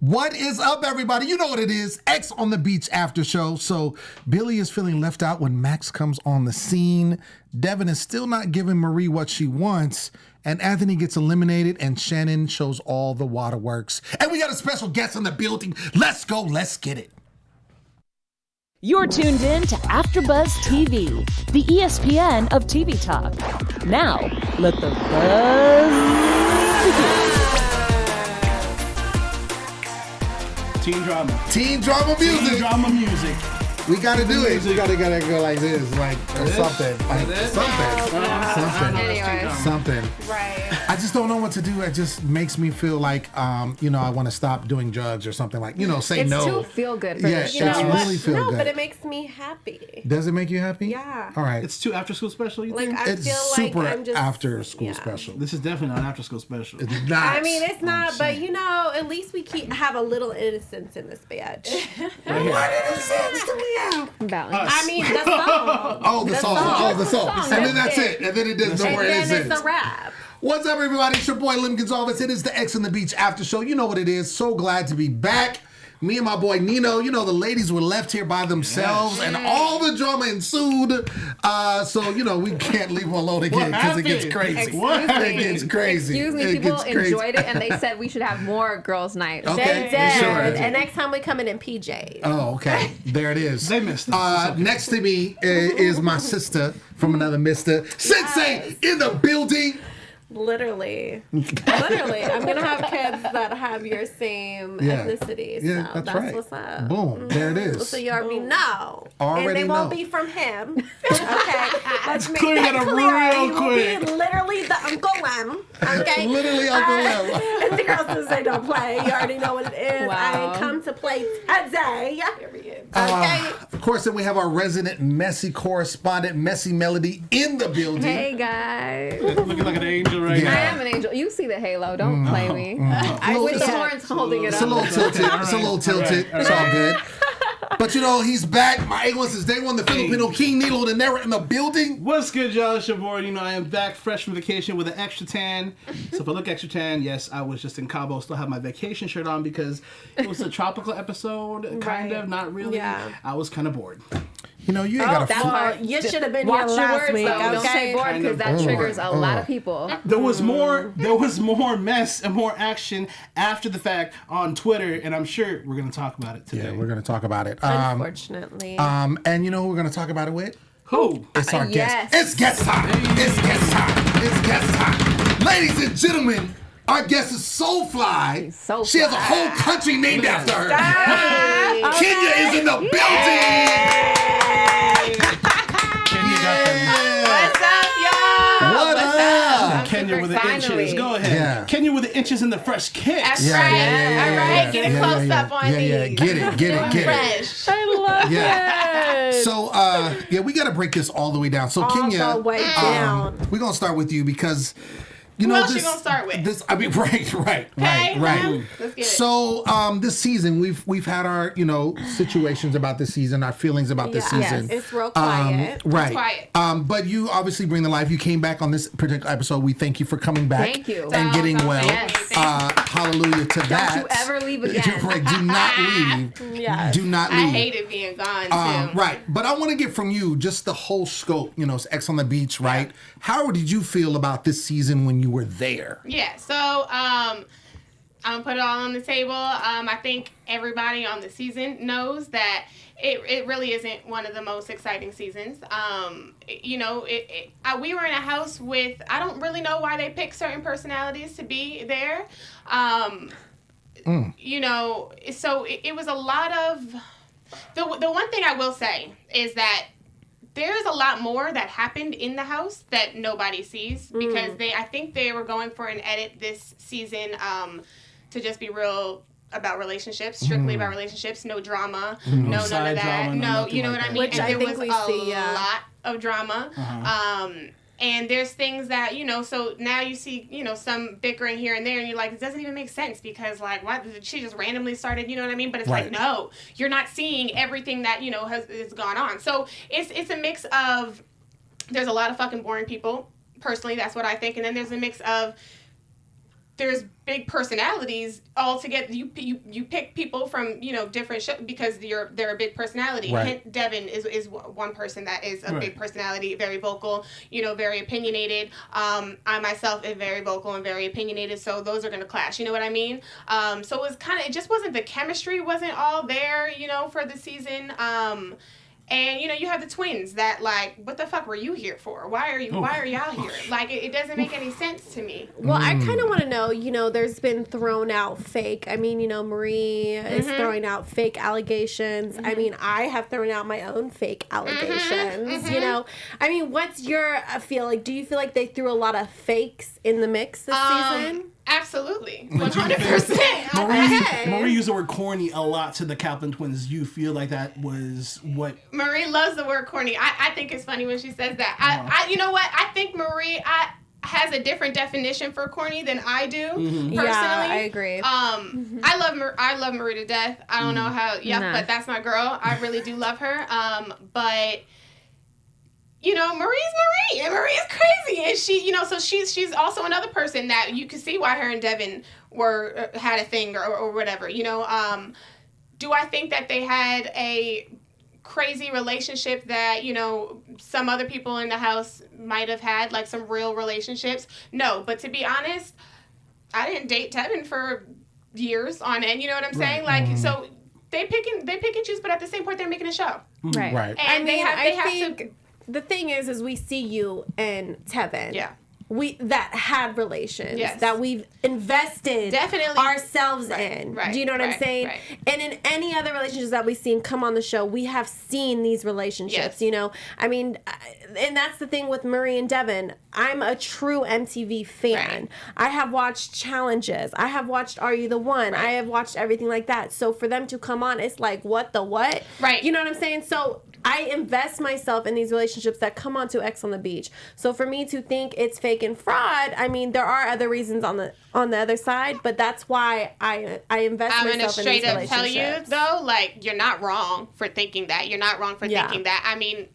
What is up, everybody? You know what it is. X on the Beach after show. So Billy is feeling left out when Max comes on the scene. Devin is still not giving Marie what she wants. And Anthony gets eliminated and Shannon shows all the waterworks. And we got a special guest in the building. Let's go. Let's get it. You're tuned in to AfterBuzz TV, the ESPN of TV talk. Now, let the buzz begin. Teen drama. Teen drama music. Teen drama music. We gotta do it. We gotta go like this, like or something, like something. Right. I just don't know what to do. It just makes me feel like, I want to stop doing drugs or something. Like, say it's no. It's too feel good for this. Yeah, it's really feel good. No, but it makes me happy. Does it make you happy? Yeah. All right. It's too after school special. You think? I it's feel super like I'm just after school special. This is definitely not an after school special. It's not. I mean, it's not, but at least we have a little innocence in this bitch. What innocence do we have? Balance. I mean, the song. The song. And then that's it. And then it does no more innocence. And then it's a wrap. What's up, everybody? It's your boy, Lim Gonzalez. It is the X on the Beach after show. You know what it is. So glad to be back. Me and my boy, Nino. The ladies were left here by themselves, and all the drama ensued. So, we can't leave them alone again because it gets crazy. It gets crazy. Excuse me, people enjoyed it, and they said we should have more girls' nights. Okay, They did. sure. And next time we come in PJs. Oh, okay. There it is. They missed it. Next to me is my sister from another mister. Sinse in the building. Literally. I'm going to have kids that have your same ethnicity. So Yeah, that's right. What's up. Boom. There it is. So you already know. Already and they won't know. be from him. Okay. Let's make clear that that up clear. real He quick. will be literally the Uncle Lem. Okay. Literally Uncle Lem. And the girls just say don't play. You already know what it is. Wow. I ain't come to play today. Okay. Of course, then we have our resident messy correspondent, Messy Melody, in the building. Hey, guys. Looking like an angel right Yeah. I now. am an angel. You see the halo. Don't play me. I with the horns holding it It's a up. little tilted. It's a little tilted. It's all good. But he's back. My A1 since day one, the Filipino King Nino the Nera in the building. What's good, y'all? It's your boy. I am back fresh from vacation with an extra tan. So if I look extra tan, yes, I was just in Cabo. Still have my vacation shirt on because it was a tropical episode, kind of, not really. Yeah. I was kind of bored. You ain't got a You should have been Watch here your last words, week. though. Don't say bored Kind because of that triggers a lot of people. There was more mess and more action after the fact on Twitter, and I'm sure we're going to talk about it today. Yeah, we're going to talk about it. Unfortunately. And you know who we're going to talk about it with? Who? It's our yes. guest. It's guest time. It's guest time. It's guest time. Ladies and gentlemen, our guest is so fly. She's so she has a fly. whole country named after her. Kenya is in the building. What's up, y'all? What up? Kenya with the Finally. inches. Go ahead. Yeah. Kenya with the inches and the fresh kicks. That's right. All right. Get a close up on these. Yeah, get it. Fresh. I love it. So, we got to break this all the way down. So, All Kenya, the way down. we're going to start with you because, Who else you gonna start with? This, I mean, right. Let's get it. So, this season, we've had our, situations about this season, our feelings about this season. It's real quiet. Right. Quiet. But you obviously bring the life. You came back on this particular episode. We thank you for coming back. Thank you. And getting well. Yes. Hallelujah to that. Don't you ever leave again. Right. Do not leave. Yes. Do not leave. I hated being gone too. Right. But I want to get from you just the whole scope. It's X on the Beach, right? How did you feel about this season when you were there? Yeah. So I'm gonna put it all on the table. I think everybody on the season knows that it really isn't one of the most exciting seasons. We were in a house with, I don't really know why they pick certain personalities to be there. So it was a lot of, the one thing I will say is that there's a lot more that happened in the house that nobody sees because I think they were going for an edit this season to just be real about relationships, strictly about relationships, no drama, no none of side that. drama, No, nothing you know like what I that. mean? Which And I there think was we see, lot of drama. And there's things that, so now you see, some bickering here and there, and you're like, it doesn't even make sense because, like, why did she just randomly started, you know what I mean? But it's like, no, you're not seeing everything that, has gone on. So it's a mix of, there's a lot of fucking boring people. Personally, that's what I think. And then there's a mix of there's big personalities all together. You pick people from different shows because they're a big personality. Right. Devin is one person that is a big personality, very vocal, very opinionated. I myself am very vocal and very opinionated, so those are gonna clash. You know what I mean? So it just wasn't, the chemistry wasn't all there, for the season. And you have the twins that, like, what the fuck were you here for? Why are y'all here? Like, it doesn't make any sense to me. Well, I kind of want to know, there's been thrown out fake. I mean, Marie is throwing out fake allegations. I mean, I have thrown out my own fake allegations. I mean, what's your feel like? Do you feel like they threw a lot of fakes in the mix this season? Absolutely, 100%. Marie used the word corny a lot to the Kaplan twins. You feel like that was what? Marie loves the word corny. I think it's funny when she says that. I you know what? I think Marie has a different definition for corny than I do. Personally, yeah, I agree. I love Marie to death. I don't know how. Yeah, but that's my girl. I really do love her. But. Marie's Marie, and Marie's crazy, and she, so she's also another person that you can see why her and Devin had a thing or whatever. Do I think that they had a crazy relationship that some other people in the house might have had, like some real relationships? No, but to be honest, I didn't date Devin for years on end. You know what I'm saying? Like, so they pick and choose, but at the same point, they're making a show, right? And they have to. The thing is we see you and Tevin. Yeah. That had relations. Yes. That we've invested definitely ourselves in. Right. Do you know what I'm saying? Right. And in any other relationships that we've seen come on the show, we have seen these relationships, Yes. I mean, and that's the thing with Marie and Devin. I'm a true MTV fan. Right. I have watched challenges. I have watched Are You the One? Right. I have watched everything like that. So for them to come on, it's like, what the what? Right. You know what I'm saying? So I invest myself in these relationships that come onto X on the Beach. So for me to think it's fake and fraud, I mean, there are other reasons on the other side, but that's why I invest myself in these relationships. I'm gonna straight up tell you though, like, you're not wrong for thinking that. You're not wrong for thinking that. I mean,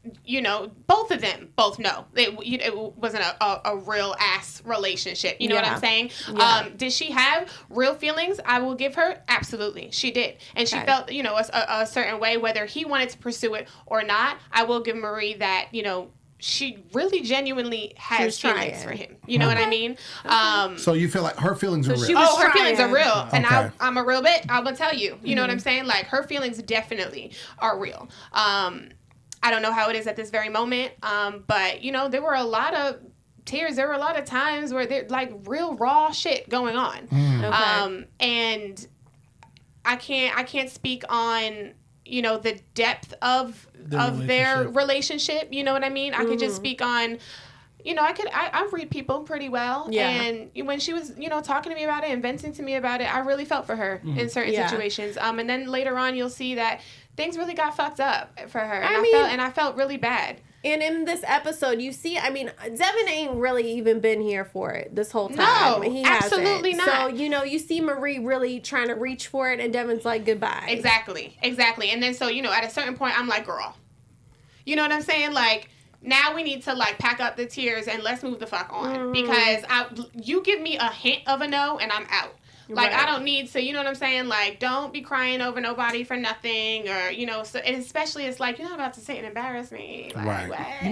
both of them both know it wasn't a real ass relationship. You know what I'm saying? Yeah. Did she have real feelings? I will give her absolutely. She did, and she felt a certain way, whether he wanted to pursue it or not. I will give Marie that she really genuinely has feelings for him. You know what I mean? So you feel like her feelings are real? Her feelings are real. And Okay. I'm a real bitch. I'm going to tell you. You know what I'm saying? Like, her feelings definitely are real. I don't know how it is at this very moment. But, there were a lot of tears. There were a lot of times where there's, like, real raw shit going on. Okay. And I can't speak on... the depth of their relationship, you know what I mean? I could just speak on, I read people pretty well. Yeah. And when she was, talking to me about it and venting to me about it, I really felt for her in certain situations. And then later on, you'll see that things really got fucked up for her. And I felt really bad. And in this episode, you see, I mean, Devin ain't really even been here for it this whole time. No, he absolutely hasn't. not. So, you see Marie really trying to reach for it, and Devin's like, goodbye. Exactly. And then, so, at a certain point, I'm like, girl. You know what I'm saying? Like, now we need to, like, pack up the tears and let's move the fuck on. Because you give me a hint of a no, and I'm out. Like, I don't need to, you know what I'm saying? Like, don't be crying over nobody for nothing, or, so, and especially it's like, you're not about to sit and embarrass me. Like, Right. What?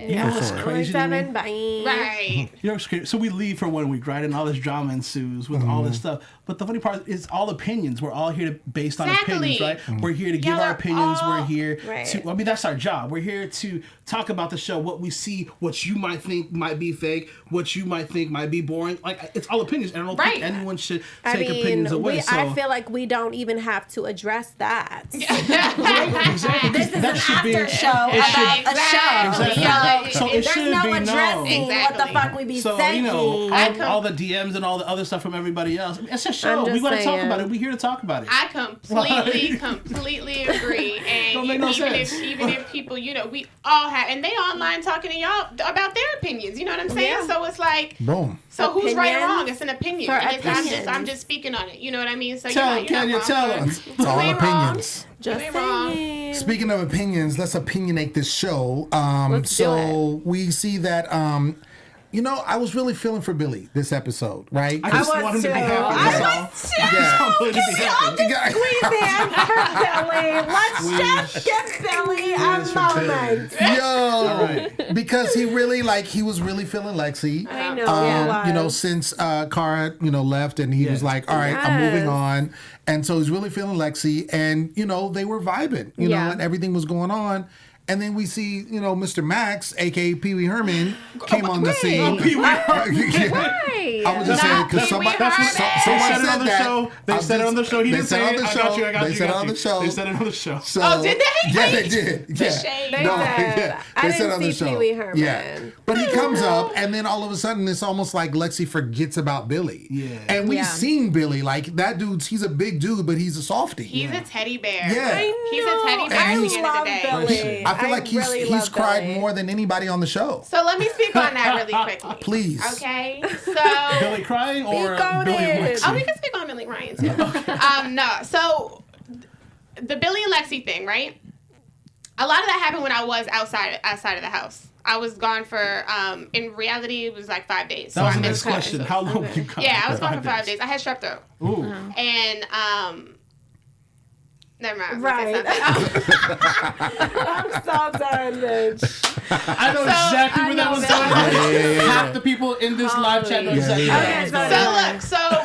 You know what's crazy to me? Devin, bye. Right. You know what's crazy? So we leave for 1 week, right? And all this drama ensues with all this stuff. But the funny part is all opinions. We're all here based on opinions, right? We're here to give our opinions. We're here to, I mean, that's our job. We're here to talk about the show, what we see, what you might think might be fake, what you might think might be boring. Like, it's all opinions. And I don't think anyone should take opinions away. I feel like we don't even have to address that. Exactly. This is That an should be- after show it should- about a show. Exactly. So it there's should no be known. addressing what the fuck we be So, saying. all the DMs and all the other stuff from everybody else. I mean, it's a show. I'm just We want to talk saying. about it. We're here to talk about it. I completely agree. And Don't make no sense. even if people, we all have, and they online talking to y'all about their opinions. You know what I'm saying? Yeah. So it's like, Boom. so who's right or Opinions wrong? It's an opinion. for And opinions. I'm just speaking on it. You know what I mean? So Tell you're not them. wrong. It's all ain't wrong. opinions. Just ain't wrong. saying. Speaking of opinions, let's opinionate this show. Let's do So we see that I was really feeling for Billy this episode, right? I just want him to be happy. I was too. Squeeze hands for Billy. Let's just give Billy a moment. Yo, because he really he was really feeling Lexi. I know. Since Cara, left, and he was like, all right, I'm moving on. And so he's really feeling Lexi, and they were vibing, know, and everything was going on. And then we see, Mr. Max, aka Pee Wee Herman, came on the scene. Pee Wee Herman. I was just saying because someone said it on the show. They said it on the show. He didn't say it. I got you. They said it on the show. They said it on the show. Oh, did they? Yeah, they did. Yeah. They said on the show. Pee Wee Herman. Yeah. But he comes up, and then all of a sudden, it's almost like Lexi forgets about Billy. Yeah. And we've seen Billy. That dude's, he's a big dude, but he's a softie. He's a teddy bear. Yeah. He's a teddy bear at the end of the day. Billy. I feel like he's cried more than anybody on the show. So let me speak on that really quickly. Please. Okay. So Billy crying or Billy and Lexi? Oh, we can speak on Billy Ryan too. No. So the Billy and Lexi thing, right? A lot of that happened when I was outside of the house. I was gone for, in reality, it was like 5 days. That was the next question. How long were you gone? Yeah, I was gone for 5 days. I had strep throat. Ooh. And, never mind. Right. I'm so done, bitch. I know exactly where that was going. Half the people in this live chat know exactly where that was going.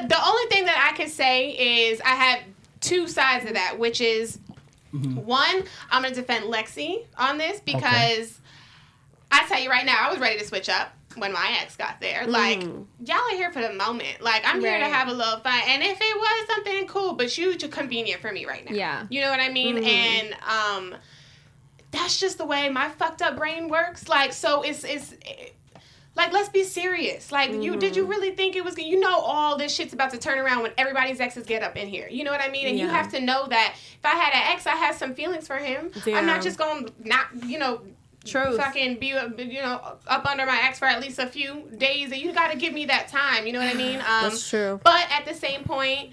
The only thing that I can say is I have two sides of that, which is one, I'm going to defend Lexi on this because I tell you right now, I was ready to switch up when my ex got there. Like, y'all are here for the moment. Like, I'm here to have a little fun. And if it was something cool, but you too convenient for me right now. Yeah. You know what I mean? And that's just the way my fucked up brain works. Like, so it's like, let's be serious. Like, did you really think it was, all this shit's about to turn around when everybody's exes get up in here. You know what I mean? And you have to know that if I had an ex, I had some feelings for him. Damn. I'm not just going to not, fucking be, up under my ex for at least a few days. And you got to give me that time. You know what I mean? That's true. But at the same point,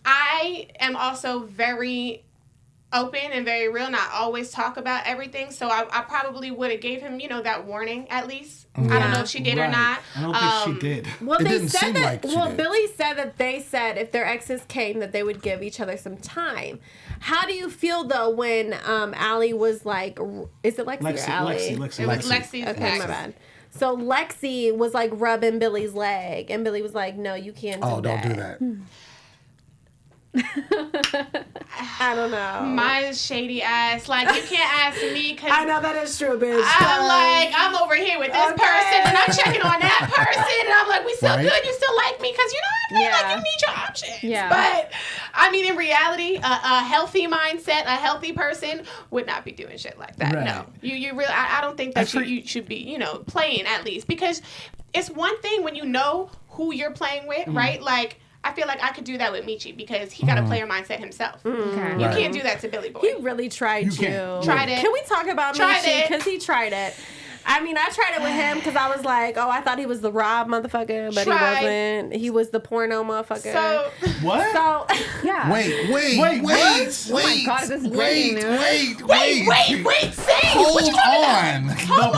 I am also very open and very real, not always talk about everything. So I probably would have gave him, that warning at least. I don't know if she did or not. I don't think she did. Well, it they didn't said seem that. like she Well, did. Billy said that they said if their exes came that they would give each other some time. How do you feel though when Allie was like, is it Lexi or Allie? It was Lexi's Okay, my bad. So Lexi was like rubbing Billy's leg, and Billy was like, "No, you can't do that." Oh, don't do that. I don't know. My shady ass. Like, you can't ask me because I know that is true, bitch. I'm over here with this person and I'm checking on that person and I'm like, we still good? You still like me? Because I feel like you need your options. Yeah. But I mean, in reality, a healthy mindset, a healthy person would not be doing shit like that. Right. No, you really. I don't think that you should be, playing at least, because it's one thing when you know who you're playing with, right? Like, I feel like I could do that with Michi because he got a player mindset himself. Okay. You can't do that to Billy Boy. He really tried to. Tried it. Can we talk about Michi? Because he tried it. I mean, I tried it with him because I was like, I thought he was the Rob motherfucker, but he wasn't. He was the porno motherfucker. So what? So yeah. Wait. Oh my God, this is breaking news. Wait. Say. Hold on. Hold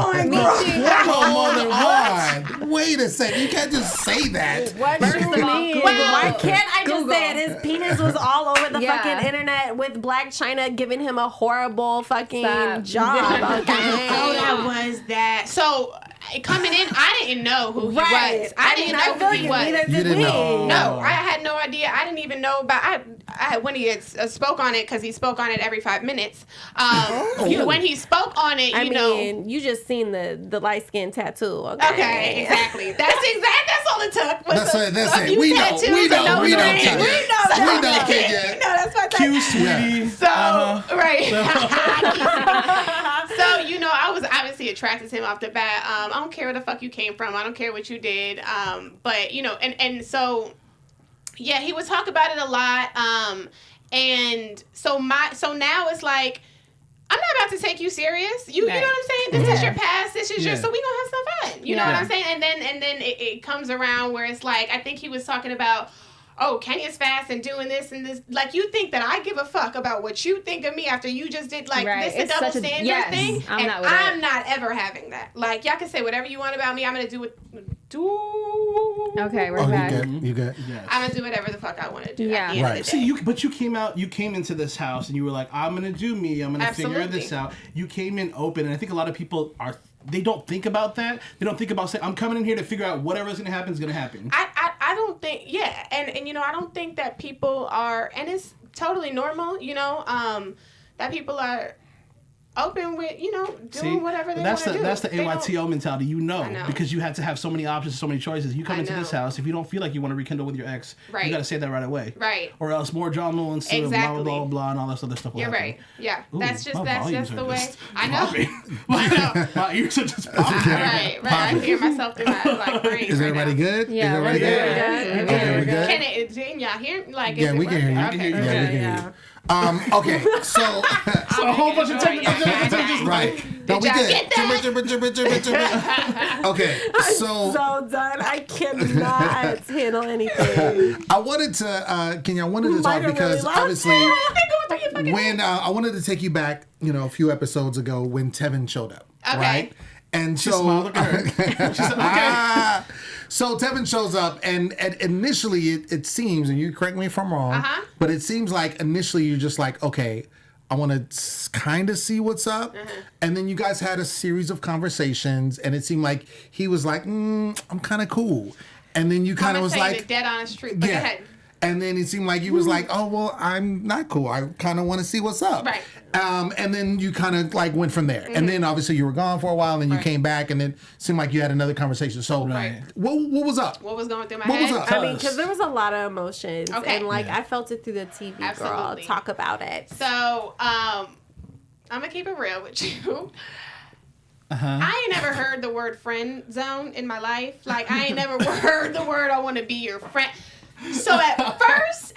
on. Wait a second. You can't just say that. What do you mean? Why can't I just say it? His penis was all over the fucking internet with Black China giving him a horrible fucking job. Okay. That was that. So coming in, I didn't know who he was. I didn't know who he was. Neither did we. No, I had no idea. I didn't even know about. I when he had spoke on it, because he spoke on it every 5 minutes. When he spoke on it, I mean, you just seen the light skin tattoo. Okay, exactly. That's all it took. That's it. We know. Kenya. That's what Cue, sweetie. So right. So I was obviously attracted to him off the bat. I don't care where the fuck you came from. I don't care what you did. But and so yeah, he would talk about it a lot. And so now it's like, I'm not about to take you serious. You know what I'm saying? This is your past. This is your, so we gonna have some fun. You know what I'm saying? And then it comes around where it's like, I think he was talking about, oh, Kenya's fast and doing this and this. Like, you think that I give a fuck about what you think of me after you just did, like, this a double standard thing? I'm not ever having that. Like, y'all can say whatever you want about me. I'm going to do it. Okay, we're back. You good? Yes. I'm going to do whatever the fuck I want to do. Yeah. Right. See, you came into this house and you were like, I'm going to do me. I'm going to figure this out. You came in open, and I think a lot of people they don't think about that. They don't think about saying, I'm coming in here to figure out whatever's going to happen is going to happen. I don't think, and you know, I don't think that people are, and it's totally normal, you know, that people are open with, you know, doing whatever they want to do. That's the AYTO mentality, you know, because you had to have so many options, so many choices. You come into this house, if you don't feel like you want to rekindle with your ex, you got to say that right away. Right. Or else more drama will ensue, blah, blah, blah, and all that other stuff will happen. Right. Yeah. Ooh, that's just the way. I know. I know. My ears are just popping. Right. I hear myself through my brain. Is everybody good? Yeah, Is everybody good? Okay, we're good. Can y'all hear? Like, yeah, we can hear you. Okay. Yeah, we can hear you. Okay, so a whole bunch of technical difficulties. Right. No, we did. Okay, so done. I cannot handle anything. I wanted to, Kenya, I wanted to talk because obviously when I wanted to take you back, you know, a few episodes ago when Devin showed up, right? And she smiled, look at her. She said, okay. So Devin shows up, and initially it seems, and you correct me if I'm wrong, but it seems like initially you're just like, okay, I want to kind of see what's up. And then you guys had a series of conversations, and it seemed like he was like, I'm kind of cool. And then you kind of was like, the dead honest truth. Go ahead. And then it seemed like he was like, oh, well, I'm not cool. I kind of want to see what's up. Right. And then you kind of like went from there. And then obviously you were gone for a while, and then you came back, and then it seemed like you had another conversation. So what was up? What was going through my head? head? What was up? I mean, because there was a lot of emotions. Okay. And like, I felt it through the TV, girl. Talk about it. So, I'm going to keep it real with you. I ain't never heard the word friend zone in my life. Like, I ain't never heard the word I want to be your friend. So at first,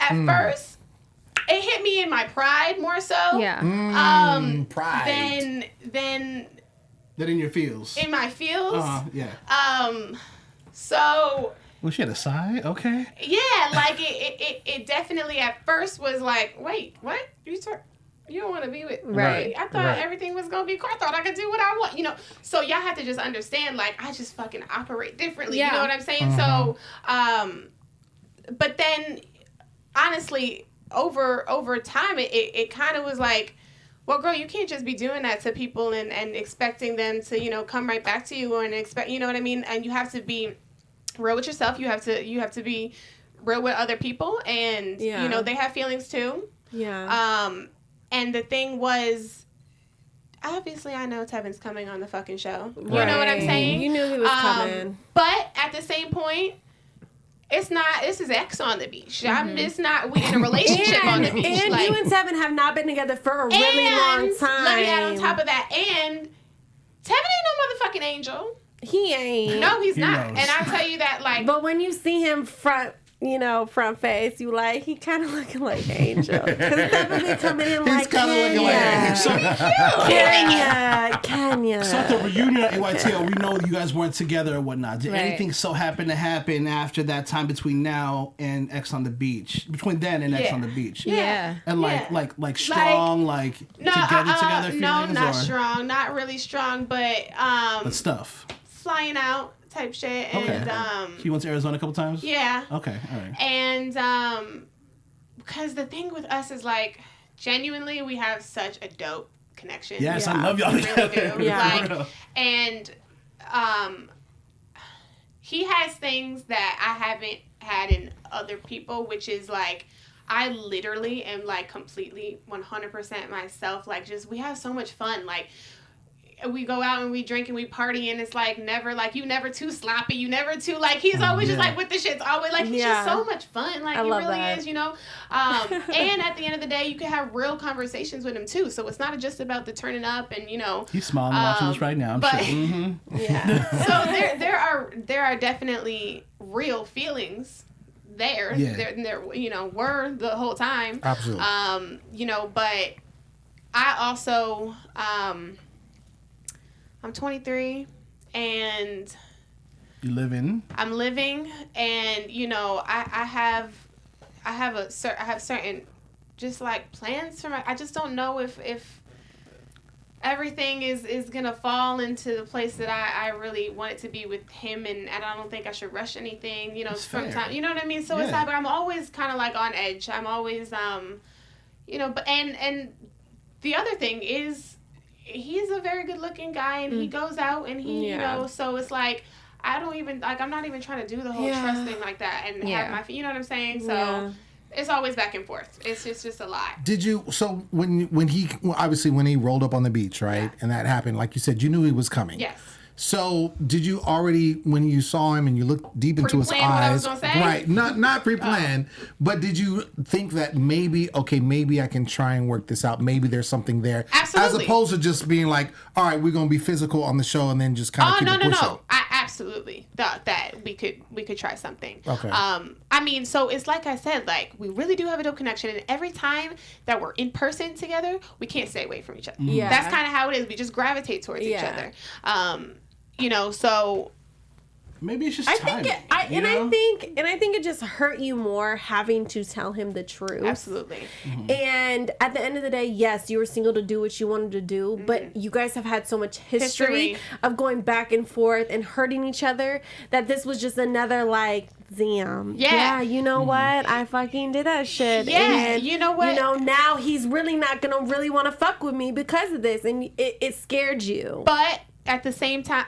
it hit me in my pride more so. Yeah. Pride. Than in your feels. In my feels. Yeah. So. Well, she had a sigh. Okay. Yeah, like it definitely at first was like, wait, what? You don't want to be with me. I thought everything was going to be cool. I thought I could do what I want, you know. So y'all have to just understand, like, I just fucking operate differently. You know what I'm saying? So, but then, honestly, over time, it kind of was like, well, girl, you can't just be doing that to people and expecting them to, you know, come right back to you and expect, you know what I mean? And you have to be real with yourself. You have to be real with other people, and you know, they have feelings too. Yeah. And the thing was, obviously, I know Devin's coming on the fucking show. You Right. know what I'm saying? You knew he was coming. But at the same point, it's not. This is ex on the beach. It's not. We in a relationship on the beach. And like, you and Devin have not been together for a really long time. Let me add on top of that, and Devin ain't no motherfucking angel. He ain't. No, he's not. knows. And I tell you that, like. But when you see him front face, you like, he kind of looking like Angel. Because Devin be coming in like Kenya. Kenya. So at the reunion at AYTO, we know you guys weren't together or whatnot. Did anything so happen to happen after that time between now and X on the Beach? Between then and X on the Beach? Yeah. And like strong, together feelings? No, not strong. Not really strong, but stuff. Flying out type shit. And he went to Arizona a couple times? Yeah. Okay, all right. And because the thing with us is, like, genuinely we have such a dope connection. Yes, I love y'all together. Really do. Yeah. And he has things that I haven't had in other people, which is like, I literally am like completely 100% myself. Like, just, we have so much fun. Like, we go out and we drink and we party, and it's like never, like, you never too sloppy, you never too, like, he's always just like with the shit. It's always like, he's just so much fun. Like, he really is, you know. And at the end of the day, you can have real conversations with him too. So it's not just about the turning up and, you know. He's smiling watching this right now, I'm sure. Yeah. So there are definitely real feelings there. Yeah. There, you know, were the whole time. Absolutely. You know, but I also, I'm 23 and You living? I'm living, and, you know, I have have certain just like plans for I just don't know if everything is gonna fall into the place that I really want it to be with him, and I don't think I should rush anything, you know, from time, you know what I mean? So it's like, I'm always kind of like on edge. I'm always, you know, but, and the other thing is, he's a very good looking guy, and he goes out and he, you know, so it's like, I don't even, like, I'm not even trying to do the whole trust thing like that and have my, you know what I'm saying? So it's always back and forth. It's just a lot. Did you, so when he, obviously when he rolled up on the beach, right? And that happened, like you said, you knew he was coming. Yes. So did you already, when you saw him and you looked deep into his eyes, what I was gonna say? right? Not pre-planned, but did you think that maybe, okay, maybe I can try and work this out. Maybe there's something there, Absolutely. as opposed to just being like, all right, we're gonna be physical on the show and then just kind of keep it pushing. No. I absolutely thought that we could try something. Okay. I mean, so it's like I said, like, we really do have a dope connection, and every time that we're in person together, we can't stay away from each other. Yeah. That's kind of how it is. We just gravitate towards each other. You know, so maybe it's just timing. I think it just hurt you more having to tell him the truth. Absolutely. And at the end of the day, yes, you were single to do what you wanted to do, but you guys have had so much history of going back and forth and hurting each other that this was just another like, damn. Yeah, you know what? I fucking did that shit. Yeah, and, you know what? You know, now he's really not gonna really want to fuck with me because of this, and it scared you. But at the same time,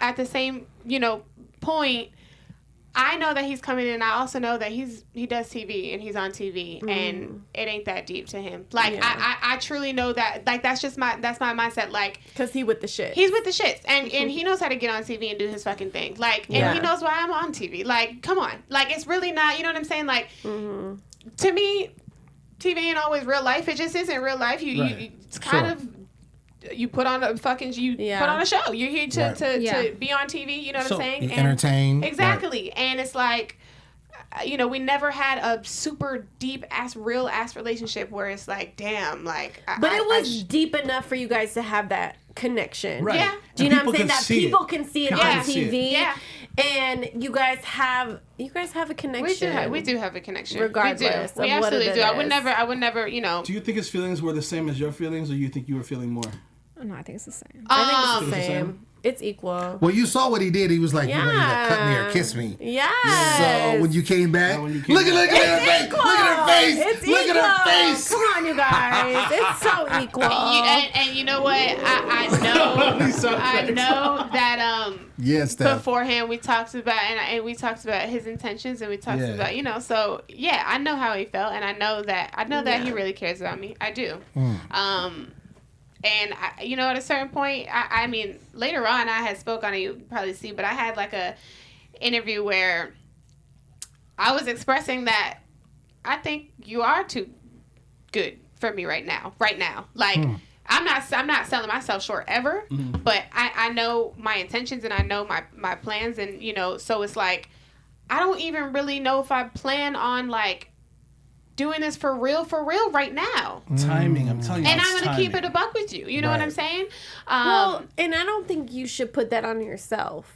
you know, point, I know that he's coming in. I also know that he does TV and he's on TV, and it ain't that deep to him. Like I truly know that. Like that's my mindset. Like, because he with the shit. He's with the shits, and he knows how to get on TV and do his fucking thing. Like, and he knows why I'm on TV. Like, come on. Like, it's really not. You know what I'm saying? Like, to me, TV ain't always real life. It just isn't real life. You it's kind of. You put on a fucking put on a show. You're here to be on TV. You know what I'm saying? And entertain. Exactly. Right. And it's like, you know, we never had a super deep real ass relationship where it's like, damn, like. But it was deep enough for you guys to have that connection. Right. Yeah. Do you know what I'm saying? That people can see it on TV. Yeah. And you guys have a connection. We do have a connection. Regardless, we absolutely do. I would never, you know. Do you think his feelings were the same as your feelings, or you think you were feeling more? No, I think it's the same. I think it's the same. It's equal. Well, you saw what he did. He was like, you know, you like, cut me or kiss me. Yes. So when you came back, look at her face. Equal. Look at her face. It's look equal. at her face. Come on, you guys. It's so equal. And you know what? I know that yes, beforehand we talked about and we talked about his intentions, and we talked about, you know, so yeah, I know how he felt, and I know that he really cares about me. I do. And you know, at a certain point, I mean, later on, I had spoke on it. You probably see, but I had like a interview where I was expressing that I think you are too good for me right now. Like, I'm not selling myself short ever, but I know my intentions and I know my plans, and you know, so it's like I don't even really know if I plan on like doing this for real right now. Timing, I'm telling you. And I'm going to keep it a buck with you. You know what I'm saying? Well, and I don't think you should put that on yourself.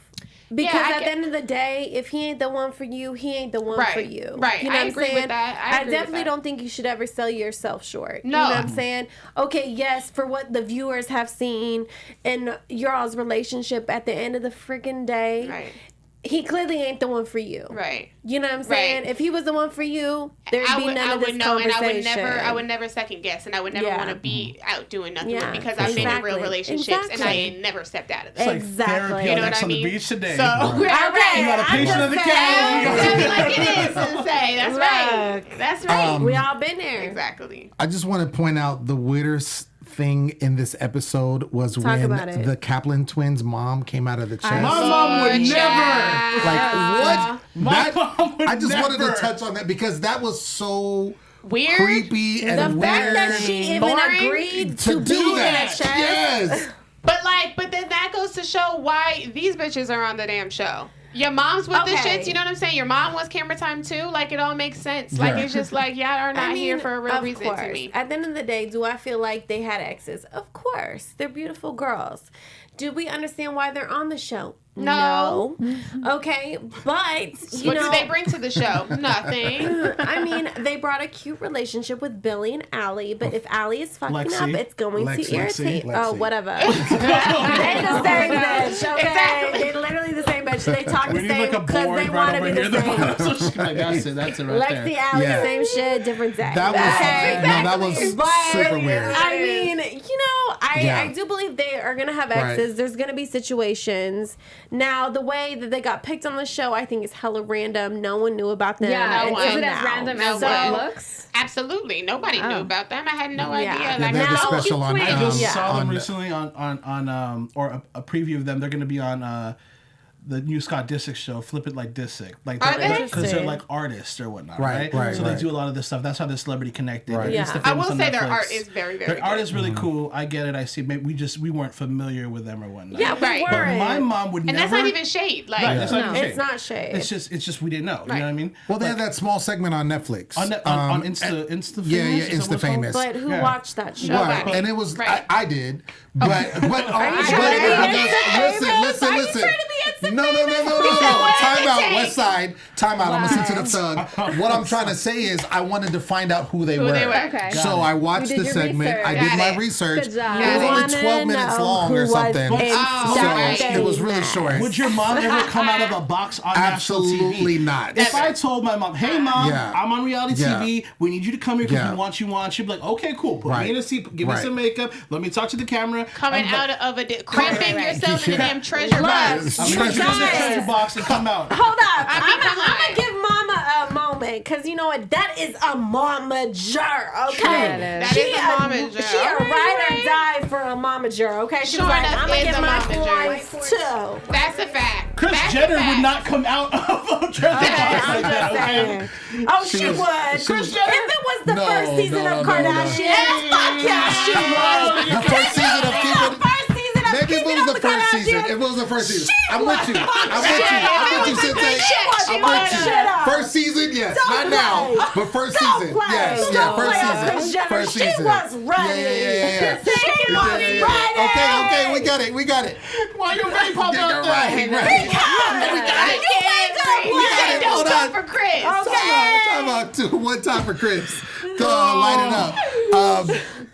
Because at the end of the day, if he ain't the one for you, he ain't the one for you. Right. You know I agree with that. I definitely don't think you should ever sell yourself short. No. You know what I'm saying? Okay, yes, for what the viewers have seen in your all's relationship, at the end of the freaking day, he clearly ain't the one for you. Right. You know what I'm saying? Right. If he was the one for you, there'd be none of this conversation. And I would never second guess, and I would never want to be out doing nothing because I've been in real relationships and I ain't never stepped out of it. Exactly. You know what I mean? On the beach today. So, you got a patient of the cat. Like it is, Sensei. That's right. That's right. We all been there. Exactly. I just want to point out the weirdest thing in this episode was when the Kaplan twins' mom came out of the chest. My mom would never. Like, what? Mom would I just wanted never. to touch on that because that was so weird, creepy, and the weird. fact that she even agreed to do be that. in a chest. Yes. But then that goes to show why these bitches are on the damn show. Your mom's with the shits, you know what I'm saying? Your mom wants camera time too. Like, it all makes sense. Like, it's just like, y'all are not here for a real reason to me. At the end of the day, do I feel like they had exes? Of course. They're beautiful girls. Do we understand why they're on the show? No. Okay, but you What know, did they bring to the show? Nothing. I mean, they brought a cute relationship with Billy and Allie, but if Allie is fucking Lexi. up, it's going to irritate. Lexi. Oh, whatever. They the same bitch, okay? Exactly. They literally the same bitch. They talk the We need same like a because board they right want to over be here. the same. So she's like, that's it right there. Lexi, Allie, Yeah. same shit, different day. That was But, super weird. I mean, you know, I do believe they are going to have exes. Right. There's going to be situations. Now, the way that they got picked on the show, I think is hella random. No one knew about them. Yeah, No is one. it as random as No it one. looks? Absolutely. Nobody knew about them. I had no idea. Yeah, Like, they had a how special on. cute. I just Yeah. saw them on- recently on or a preview of them. They're going to be on the new Scott Disick show, Flip It Like Disick. Like Are they? because they're like artists or whatnot, Right, right? right, So right. they do a lot of this stuff. That's how they're celebrity connected. Right. Yeah. I will say their art is very, very Their art good. is really cool. I get it. I see. Maybe we weren't familiar with them or whatnot. Yeah, we Right. But weren't. my mom would And never. that's not even shade. Like, Right, that's not even shade. It's not shade. It's just we didn't know. You know what I mean? Well, they had that small segment on Netflix. On Insta Famous. Yeah, Is that what Insta it's called? Famous. But who Yeah. watched that show? Right, Nobody. and it was Right. I did, but you trying to be listen. Are you trying to be No. Time out, West Side. Time out. I'm gonna sit to the thug. What I'm trying to say is, I wanted to find out who they were. they were. Okay. So I watched You did the your segment. research. I did Got my it. research. Good job. It was Got only it. 12 minutes long or something. So it was really short. Would your mom ever come out of a box on national TV? Absolutely not. If I told my mom, "Hey mom, Yeah. I'm on reality Yeah. TV. We need you to come here because Yeah. we want you on," she'd be like, "Okay, cool. Put Right. me in a seat. Give me Right. some makeup. Let me talk to the camera." coming I'm out like, of cramping yourself in the Yeah. damn treasure box. I'm gonna use the treasure box and come out. Hold up. I I'm mean, come going on. to give Mama a moment because you know what? That is a momager, okay? That is a momager. She a ride or die for a momager, okay? She's Sure like, enough, I'm going to is get a my momager. coins too. That's a fact. Kris That's a Jenner fact. would not come out of a treasure Okay, box I'm like that. just Okay? saying. Oh, she would. Kris Jenner? If it was the No, first season no, of no, no, no. Kardashians, fuck yeah, she would. The first season of Keeping. First season of Maybe if it Keeping was Up the first Kardashians. season. If it was the first season. I'm was with you. fuck I'm with you. shit. I'm with you, She Sinse. was I'm fuck with you. shit up. First season, yes. Don't Not now, play. but first Don't season. play. Yes, Don't yeah, first play on season. Kris Jenner. First She season. was ready. Yeah. She was ready. Okay, we got it. Why you ready, Papa? You're right. We got it. You ain't gonna play. Hold Don't on. come for Chris. Time out. One time for Chris. Go on, light it up.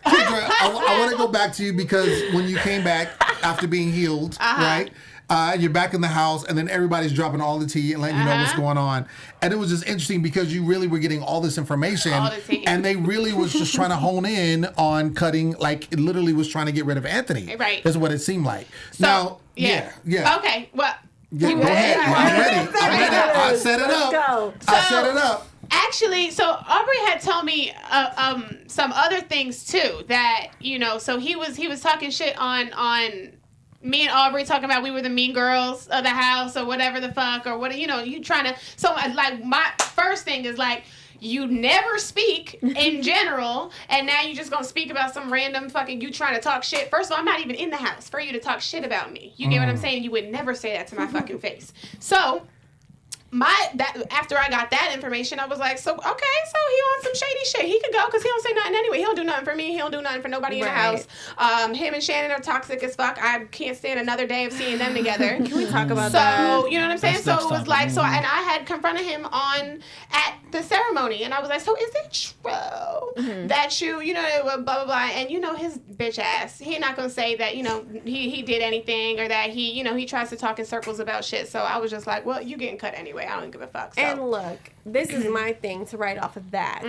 Kendra, I want to go back to you because when you came back after being healed, right? You're back in the house, and then everybody's dropping all the tea and letting you know what's going on. And it was just interesting because you really were getting all this information, All the tea. and they really was just trying to hone in on cutting, like it literally was trying to get rid of Anthony. Right. That's what it seemed like. So, now, yeah. Okay, well, Yeah, go ahead. I'm ready. I set it Let's up. go. I set it up. actually, so Aubrey had told me some other things too that, you know, so he was talking shit on me and Aubrey talking about we were the mean girls of the house or whatever the fuck or what, you know, you trying to, so like my first thing is like, you never speak in general, and now you just gonna speak about some random fucking, you trying to talk shit. First of all, I'm not even in the house for you to talk shit about me. You get what I'm saying? You would never say that to my fucking face. So, after I got that information, I was like, so okay, so he on some shady shit. He could go because he don't say nothing anyway. He don't do nothing for me. He don't do nothing for nobody in the house. Him and Shannon are toxic as fuck. I can't stand another day of seeing them together. Can we talk about So, that? you know what I'm saying? That's So next it was topic. like, so, and I had confronted him at the ceremony, and I was like, so is it true that you know, blah, blah, blah, and you know, his bitch ass, he not gonna say that, you know, he did anything or that he, you know, he tries to talk in circles about shit. So I was just like, well, you getting cut anyway. I don't give a fuck. So. And look, this is my thing to write off of that.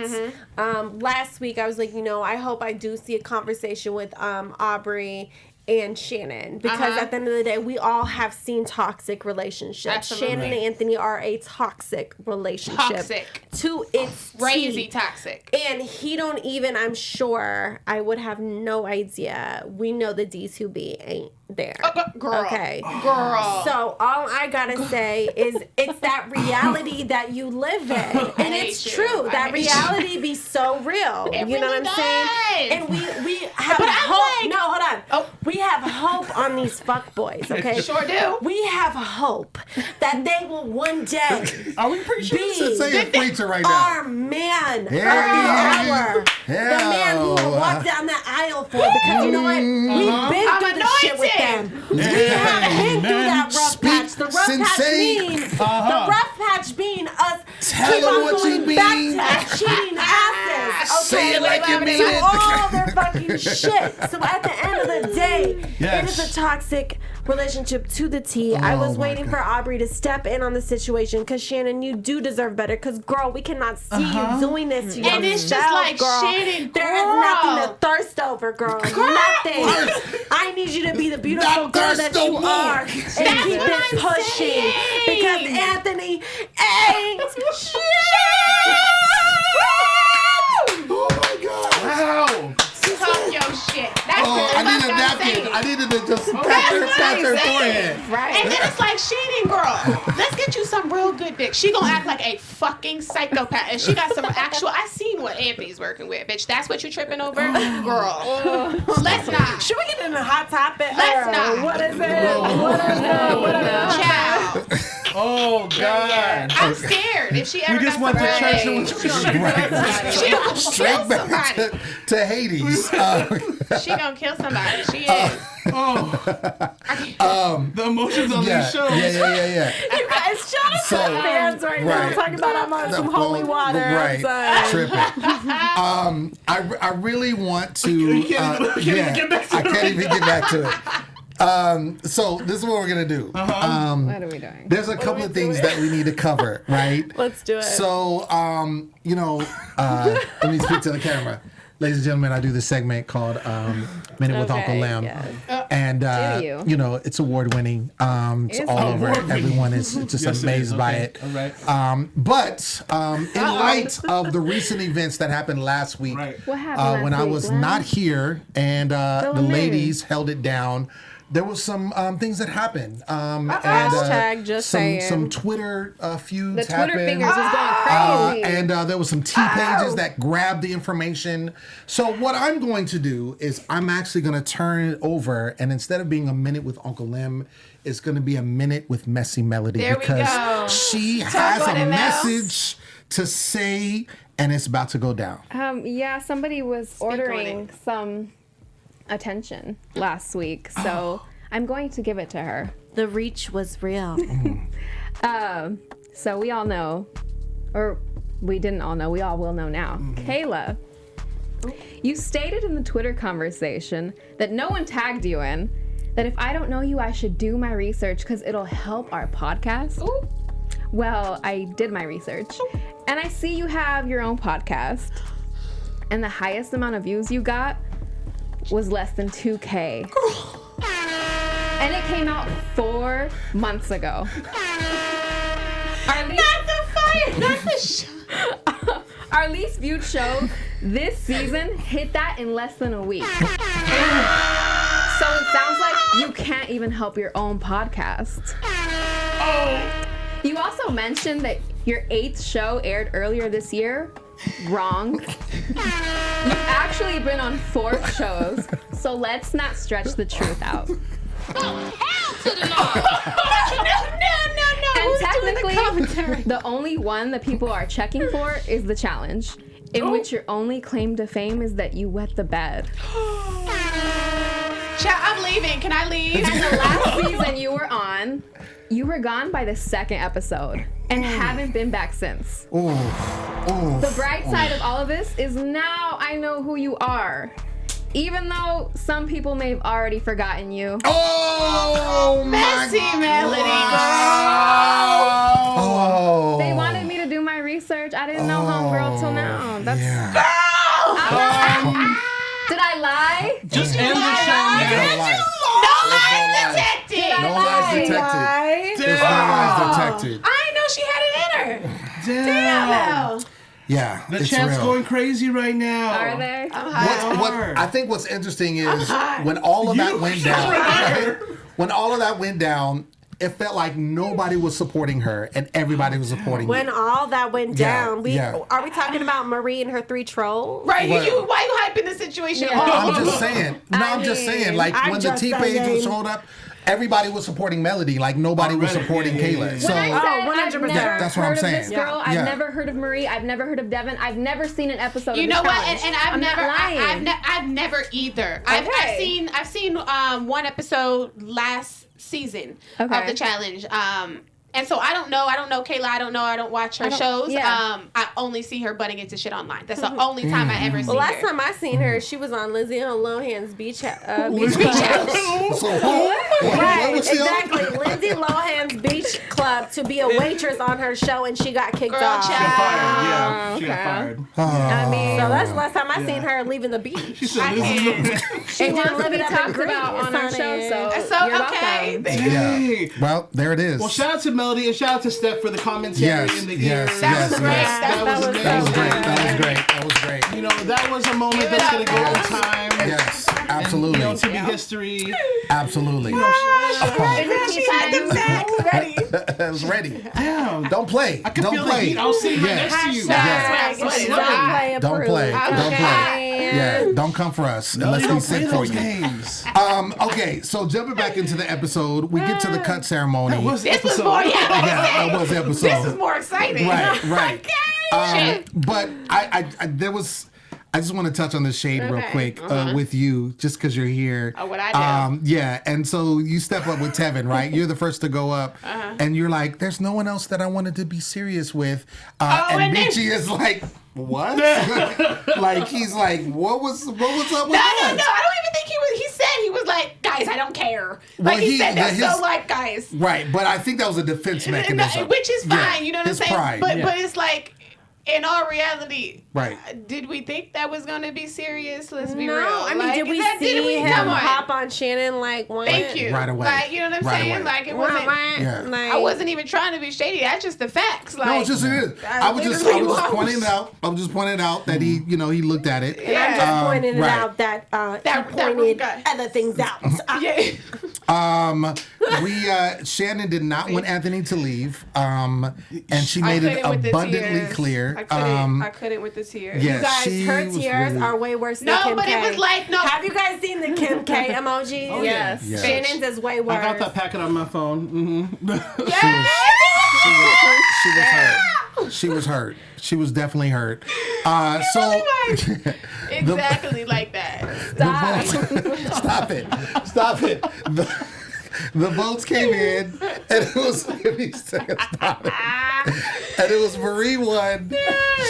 Last week, I was like, you know, I hope I do see a conversation with Aubrey and Shannon because at the end of the day, we all have seen toxic relationships. Absolutely. Shannon and Anthony are a toxic relationship. Toxic. To its Crazy teeth. toxic. And he don't even, I'm sure, I would have no idea. We know the D's who be ain't there. Girl. Okay. Girl. So all I gotta say is it's that reality that you live in. And it's hate you. true. I That hate reality be so real. It you know really what I'm saying? does. And we have But I'm hope. like- No, hold on. Oh. We have hope on these fuckboys, okay? Sure do. We have hope that they will one day Are we preaching? be Say a preacher right now. our man of the Yeah. hour. Yeah. The man who will walk down the aisle feel for because you know what? We've been through this shit with them. We have been through that rough patch. The rough patch mean the rough patch mean us keep on going back to cheating asses. Okay, say it like you mean to it. all their fucking shit. So at the end of the day, it is a toxic relationship to the T. I was waiting for Aubrey to step in on the situation because Shannon, you do deserve better. Because girl, we cannot see you doing this to yourself, and it's just like girl. Shannon, There is nothing to thirst over, girl. Nothing. I need you to be the beautiful girl that you are and keep it pushing because Anthony ain't shit. Oh my God! Wow. talk your shit. That's I need a napkin. I needed to just pat her forehead. Right. And then it's like, cheating girl. Let's get you some real good dick. She gonna act like a fucking psychopath. And she got some actual, I seen what Anthony's working with, bitch. That's what you tripping over? Girl. Let's not. Should we get in a hot topic? Let's not. What is it? What is it? Child. Oh, God. I'm scared. If she ever We just got went to some church real and dick, she she gonna kill Straight back somebody. to Hades. She gonna kill somebody. She is. The emotions on this show. Yeah. You guys, shout out to the fans right now. Talking about I'm on some holy water. Right. Tripping. I really want to. I can't even get back to I can't even get back to it. So this is what we're gonna do. What are we doing? There's a couple of things that we need to cover, right? Let's do it. So, let me speak to the camera. Ladies and gentlemen, I do this segment called Minute with Uncle Lem. Yes. And, it's award-winning. It's all over. Everyone is just amazed by it. All right. But in light of the recent events that happened last week, What happened when last I week, was Lem? not here and the me. ladies held it down, there was some things that happened. Hashtag just saying. Some Twitter feuds The happened. Twitter fingers was going crazy. And there was some T pages that grabbed the information. So what I'm going to do is I'm actually going to turn it over, and instead of being a minute with Uncle Lem, it's going to be a minute with Messy Melody There we because go. she has about a it, Mel. message to say, and it's about to go down. Somebody was ordering some attention last week, so I'm going to give it to her. The reach was real. So we all know, or we didn't all know, we all will know now. Kayla, you stated in the Twitter conversation that no one tagged you in, that if I don't know you, I should do my research because it'll help our podcast. Ooh. Well, I did my research, and I see you have your own podcast, and the highest amount of views you got was less than 2K. And it came out 4 months ago. Our least viewed show this season hit that in less than a week. So it sounds like you can't even help your own podcast. You also mentioned that your 8th show aired earlier this year. Wrong. You've actually been on 4 shows, so let's not stretch the truth out. Oh, hell to the no. And Who's doing technically, the commentary? the only one that people are checking for is the challenge, in which your only claim to fame is that you wet the bed. Chat, I'm leaving. Can I leave? And the last season you were on, you were gone by the 2nd episode and haven't been back since. The bright side of all of this is now I know who you are. Even though some people may have already forgotten you. Oh, Messy Melody, Oh. They wanted me to do my research. I didn't know homegirl till now. That's Did I lie? Just end the show now. No lies detected. No lies detected. There's no lies detected. I didn't know she had it in her. Damn. Yeah, The it's chat's real. going crazy right now. Are they? What I think what's interesting is when all of that went down. Right? When all of that went down, it felt like nobody was supporting her and everybody was supporting When you. all that went down, are we Yeah. talking about Marie and her 3 trolls? Right? What? Why you hyping the situation? I'm just saying. No, I'm just saying. Like I'm when the just T page saying. showed up, everybody was supporting Melody. Like nobody was supporting Kayla. So When I said 100%. I've never That's what I'm heard of saying. this girl. Yeah. I've never heard of Marie. I've never heard of Devin. I've never seen an episode of You The know what? Challenge. And I'm not lying. I've never either. Okay. I've seen one episode last season of the challenge. And so I don't know Kayla. I don't watch her shows. yeah. I only see her butting into shit online. That's the only time I ever see Well, last her. time I seen her, she was on Lindsay Lohan's Beach House. So who? Right, What was she on? exactly. Lindsay Lohan's Beach Club to be a waitress on her show, and she got kicked Girl off. child. She got fired. I mean, So that's the last time I seen her leaving the beach. She said, I can't. she And wants just to live be it up in talked Greece, about on our show, honey. So you're okay. welcome. Yeah. Well, there it is. well, shout out to Melody and shout out to Steph for the commentary Yes, in the yes, ears. That was great. yes. That was amazing. That was great. That was great. That was great. You know, that was a moment Give it that's going up, to go in guys. time. Yes, And, absolutely. you know, to be history. Absolutely. I was ready. Damn. Don't play. I can Don't feel play. the heat. I was sitting right next to you. Yes. Don't play. Don't play. Yeah, don't come for us unless we don't sit play for those you. games. Okay, so jumping back into the episode, we get to the cut ceremony. That was the This was episode. more. Yeah, that was the episode. This is more exciting. Right. Shit. But I just want to touch on the shade real quick with you, just because you're here. Oh, what I do? Yeah, and so you step up with Tevin, right? You're the first to go up, and you're like, "There's no one else that I wanted to be serious with," and and then- Beachy is like, "What?" Like he's like, "What was up with No, that?" I don't even think he was. He said he was like, guys, I don't care. Well, Like he said that his- so like, guys. Right, but I think that was a defense mechanism, Which is fine, Yeah, you know what I'm his saying? pride. But it's like, in all reality, Right. Did we think that was going to be serious? Let's be No, real. I mean, Like, did we that- see him Come on. hop on Shannon like one? Thank you. Right away. Like, you know what I'm Right saying? away. Like, it wasn't. Yeah. Like, I wasn't even trying to be shady. That's just the facts. Like, No, it's just it is. I was just pointing it out. I was just pointing out that he looked at it. And I'm just pointing it right. out that That he pointed guy. other things out. Yeah. Shannon did not want Anthony to leave, and she made it couldn't with the abundantly tears. clear. I couldn't with the tears. Yeah, You guys, she her was tears really- are way worse than No, Kim but K. it was like, no. Have you guys seen the Kim K emoji? Oh, yeah. Yes. Yeah. Shannon's is way worse. I got that packet on my phone. Mm-hmm. She was hurt. She was definitely hurt. Exactly like that. Stop it. The votes came in, and it was stop it. And it was Marie won,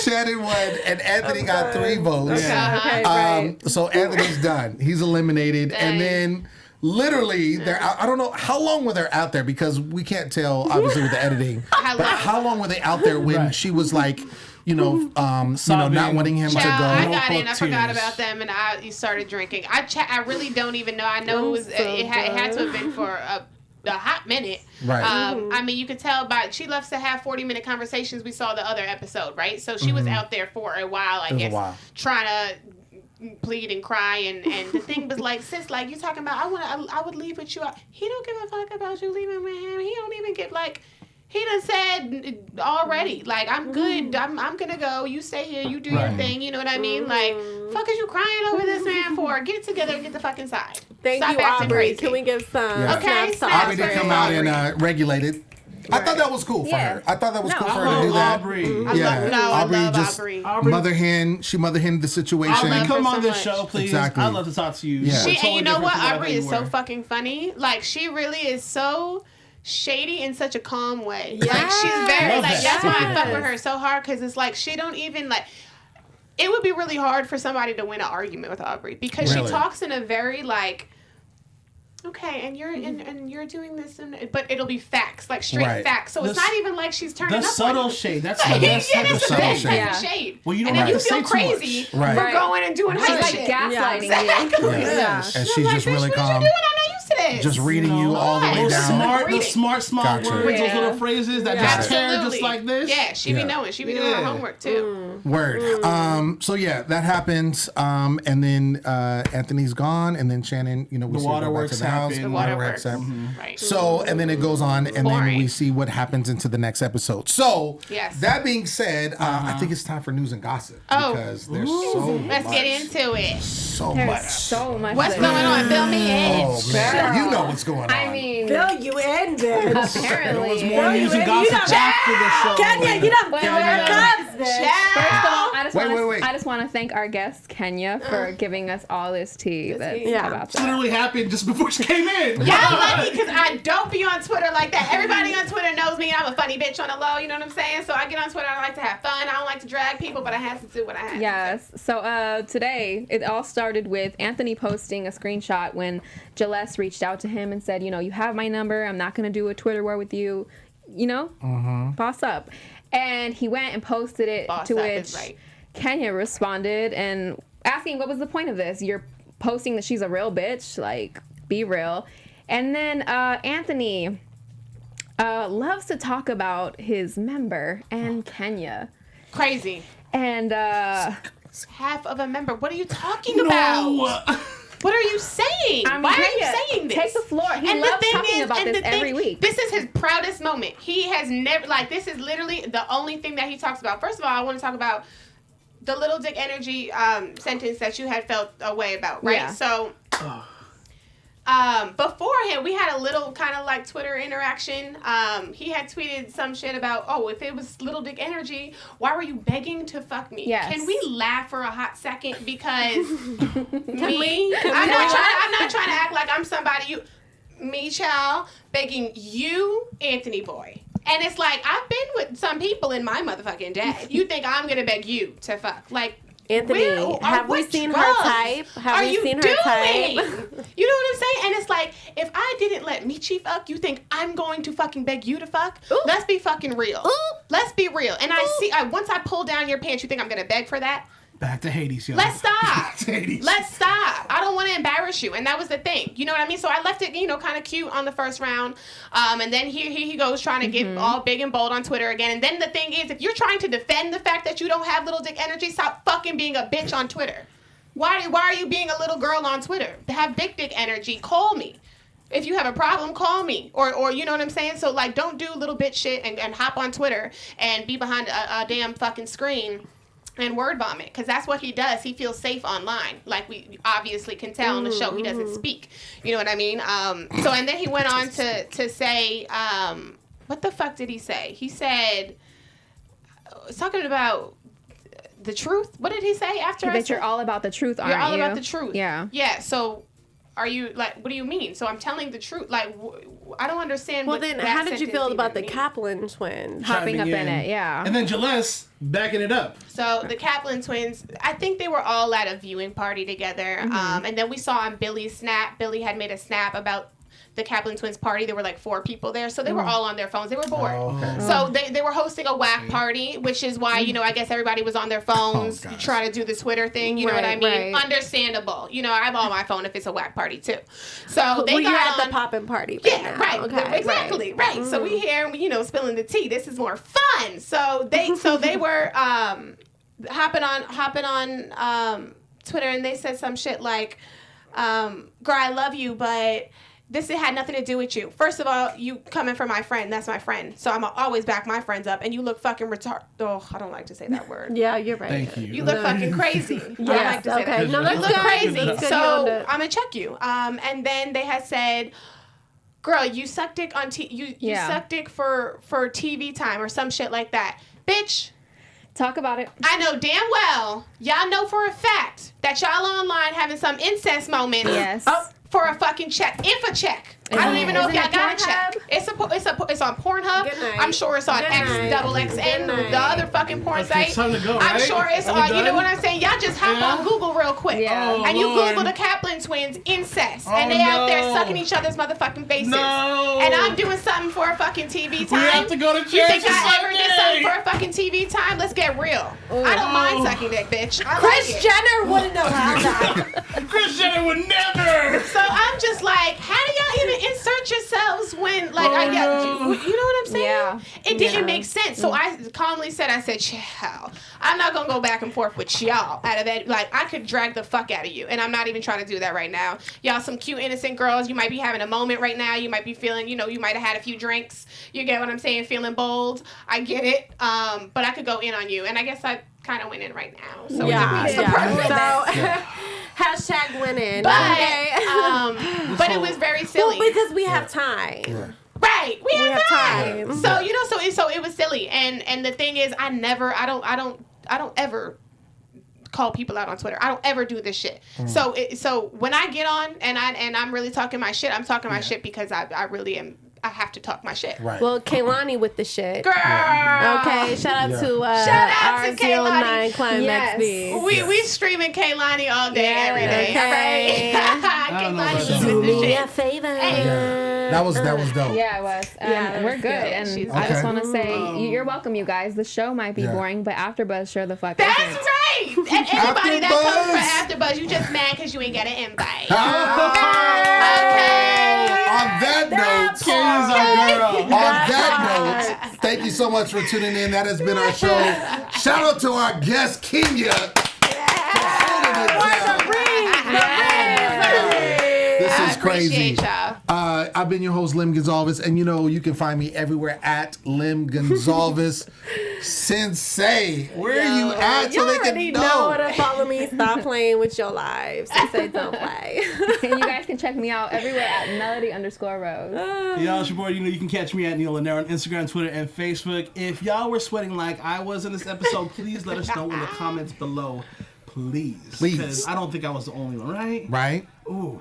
Shannon won, and Anthony got 3 votes. Okay, right. So Anthony's done. He's eliminated, and then literally they're out. I don't know how long were they out there because we can't tell obviously with the editing. But how long were they out there when she was like, not wanting him to Child, I go? got in. I tears. forgot about them, and I started drinking. I really don't even know. I know it was. It had to have been for a hot minute. Right. I mean, you could tell by she loves to have 40-minute conversations. We saw the other episode, right? So she was out there for a while, I guess, trying to plead and cry, and the thing was like, sis, like you talking about, I would leave with you. He don't give a fuck about you leaving with him. He don't even get like. He done said already, like, I'm good. I'm gonna go. You stay here. You do your thing. You know what I mean? Like, fuck is you crying over this man for? Get it together and get the fuck inside. Thank Stop you, acting Aubrey. crazy. Can we give some Yeah. Okay, snaps to snaps. Aubrey did Aubrey? come out and regulate it. I thought that was cool for her. I thought that was cool for her to do that. Aubrey. I love just Aubrey. mother hen. She mother hen the situation. Aubrey, come on so this much. show, please. Exactly. I'd love to talk to you. Yeah. You're And you know different what? from I Aubrey thought is you so were. fucking funny. Like, she really is so shady in such a calm way. Like, she's very, Love like, that. that's why I fuck Yes. with her so hard, because it's like, she don't even, like, it would be really hard for somebody to win an argument with Aubrey, because Really? she talks in a very, like, okay, and you're and you're doing this, but it'll be facts, like straight Right. facts. So it's The- not even like she's turning The up subtle on you. shade. That's Yeah, the best type of that's the subtle best shade. type of Yeah. shade. Well, you don't and then have you to feel say too much. crazy Right. for going and doing She's her like shit. gaslighting you. Exactly. Yeah. And she's just really What you calm. doing? I'm not used to this. Just reading you all the way Those down. smart, Reading. the smart small Gotcha. words, those Yeah. little phrases that Yeah. just tear Absolutely. just like this. Yeah, she be Yeah. knowing. She be doing her homework too. Word. So yeah, that happens. And then Anthony's gone, and then Shannon, we see her go back waterworks to the house. happen. The Waterworks waterworks. happen. Right. So, and then it goes on, and then Boring. we see what happens into the next episode. So, Yes. that being said, I think it's time for news and gossip Oh. because there's so Let's much, get into it. so so much. So much. What's going on? Fill me in. Oh, man. You know what's going on. I mean, Fill you in, bitch. apparently. There was more news and gossip after the show. Kenya, you know, Wait, here it comes, bitch. First of all, Wait. I just want to thank our guest Kenya for giving us all this tea about It that. literally happened just before she came in. Y'all lucky because I don't be on Twitter like that. Everybody on Twitter knows me. I'm a funny bitch on the low. You know what I'm saying? So I get on Twitter. I like to have fun. I don't like to drag people, but I have to do what I have. Yes. So today it all started with Anthony posting a screenshot when Jaless reached out to him and said, you have my number. I'm not gonna do a Twitter war with you. Boss up. And he went and posted it. Boss to up which is right. Kenya responded and asking what was the point of this? You're posting that she's a real bitch. Like, be real. And then Anthony loves to talk about his member and Kenya. Crazy. And Half of a member. What are you talking about? What are you saying? I mean, Why are Kenya, you saying this? take the floor. He And loves the thing talking is, about this every week. This is his proudest moment. He has never, this is literally the only thing that he talks about. First of all, I want to talk about the little dick energy sentence that you had felt a way about, right? Yeah. So, beforehand, we had a little kind of like Twitter interaction. He had tweeted some shit about, if it was little dick energy, why were you begging to fuck me? Yes. Can we laugh for a hot second? Because I'm not trying to act like I'm somebody. Me, child, begging you, Anthony boy. And it's like, I've been with some people in my motherfucking day. You think I'm going to beg you to fuck? Like, Anthony, have we seen her type? Have we seen her type? You know what I'm saying? And it's like, if I didn't let Michi fuck, you think I'm going to fucking beg you to fuck? Ooh. Let's be fucking real. Ooh. Let's be real. And once I pull down your pants, you think I'm going to beg for that? Back to Hades, y'all. Let's stop. Back to Hades. Let's stop. I don't want to embarrass you. And that was the thing. You know what I mean? So I left it, kind of cute on the first round. And then here he goes trying to get all big and bold on Twitter again. And then the thing is, if you're trying to defend the fact that you don't have little dick energy, stop fucking being a bitch on Twitter. Why are you being a little girl on Twitter? Have big dick energy. Call me. If you have a problem, call me. Or you know what I'm saying? So, don't do little bitch shit and hop on Twitter and be behind a damn fucking screen and word vomit, because that's what he does. He feels safe online, like we obviously can tell on the show. He doesn't speak, you know what I mean? And then he went on to say, what the fuck did he say? He said, talking about the truth. What did he say after? That you're all about the truth, aren't you? You're all about the truth. Yeah. So are you what do you mean? So I'm telling the truth. I don't understand. Well, then how did you feel about the Kaplan twins? Hopping up in it, yeah. And then Jaless backing it up. So the Kaplan twins, I think they were all at a viewing party together. And then we saw on Billy's snap, Billy had made a snap about the Kaplan twins party. There were 4 people there, so they were all on their phones. They were bored. Oh, okay. So they were hosting a whack party, which is why, I guess everybody was on their phones trying to do the Twitter thing. You know what I mean? Right. Understandable. I'm on my phone if it's a whack party too. So they you're got at the poppin' party right yeah, now. right. Okay, Exactly. Right. So we here and spilling the tea. This is more fun. So they were hopping on Twitter, and they said some shit like, girl, I love you, but this had nothing to do with you. First of all, you coming for my friend. That's my friend. So I'm always back my friends up. And you look fucking retarded. Oh, I don't like to say that word. Yeah, you're right. Thank you. You look fucking crazy. I don't like to say that. No, that's You look crazy. That's good. So I'm gonna check you. And then they had said, girl, you suck dick on you suck dick for TV time or some shit like that. Bitch. Talk about it. I know damn well, y'all know for a fact that y'all online having some incest moment. Yes. For a fucking check. If a check. I don't even know if y'all got a check. It's on Pornhub. I'm sure it's on XXN, the other fucking porn site. It's time to go, I'm right? sure it's on, you know what I'm saying? Y'all just hop on Google real quick. Yeah. And you Lord. Google the Kaplan twins incest. And they out there sucking each other's motherfucking faces. No. And I'm doing something for a fucking TV time. We have to go to church You think I Sunday. ever did something for a fucking TV time? Let's get real. I don't mind sucking dick, bitch. I Chris like it. Jenner wouldn't allow that. Kris Jenner would never. So I'm just like, how do y'all even insert yourselves when, you know what I'm saying? Yeah. It didn't make sense. So I calmly said, child, I'm not going to go back and forth with y'all out of that. I could drag the fuck out of you. And I'm not even trying to do that right now. Y'all some cute, innocent girls. You might be having a moment right now. You might be feeling, you might have had a few drinks. You get what I'm saying? Feeling bold. I get it. But I could go in on you. And I guess I kind of went in right now. So So Hashtag winning. But, but it was very silly. Well, because we have time. Yeah. Right, we have time. time. So so it was silly, and the thing is, I don't ever call people out on Twitter. I don't ever do this shit. So when I get on and I'm really talking my shit, I'm talking my shit because I really am. I have to talk my shit. Right. Well, Kaylani with the shit. Girl. Okay, shout out to R09 Climax B. We streaming Kaylani all day, every day. Okay. Kaylani was Do with the me shit. a favor. That was dope. Yeah, it was. Yeah, we're good. And I just want to say, you're welcome, you guys. The show might be boring, but AfterBuzz sure the fuck That's isn't. right. And anybody that comes for AfterBuzz, you just mad because you ain't got an invite. Okay. On that note, Kenya's our girl. on that note, thank you so much for tuning in. That has been our show. Shout out to our guest, Kenya. This is crazy. Appreciate y'all. I've been your host, Lim Gonzalez, and you can find me everywhere at Lim Gonzalez. Sinse, where are you at so You they already can know where to follow me. Stop playing with your lives. They say don't play. And you guys can check me out everywhere at Melody_Rose. Y'all, it's your boy. You can catch me at Neil Lanier on Instagram, Twitter, and Facebook. If y'all were sweating like I was in this episode, please let us know in the comments below. Please. Because I don't think I was the only one, right? Right. Ooh.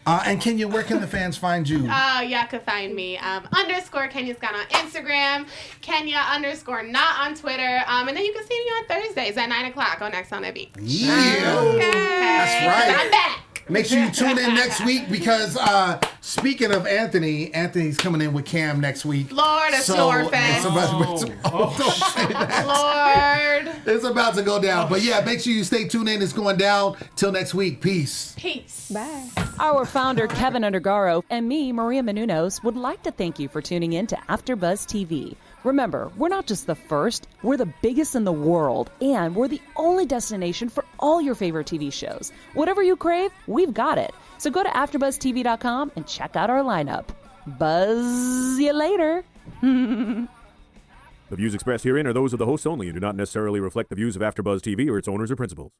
And Kenya, where can the fans find you? Y'all can find me _Kenya Scott on Instagram, Kenya_not on Twitter, and then you can see me on Thursdays at 9:00 on X on the Beach. Yeah. Okay. That's right. I'm back. Make sure you tune in next week because speaking of Anthony's coming in with Cam next week. Lord, a snore fest. Don't say that. Lord. It's about to go down. But yeah, make sure you stay tuned in. It's going down. Till next week. Peace. Peace. Bye. Our founder, Kevin Undergaro, and me, Maria Menounos, would like to thank you for tuning in to AfterBuzz TV. Remember, we're not just the first, we're the biggest in the world, and we're the only destination for all your favorite TV shows. Whatever you crave, we've got it. So go to AfterBuzzTV.com and check out our lineup. Buzz you later. The views expressed herein are those of the hosts only and do not necessarily reflect the views of AfterBuzz TV or its owners or principals.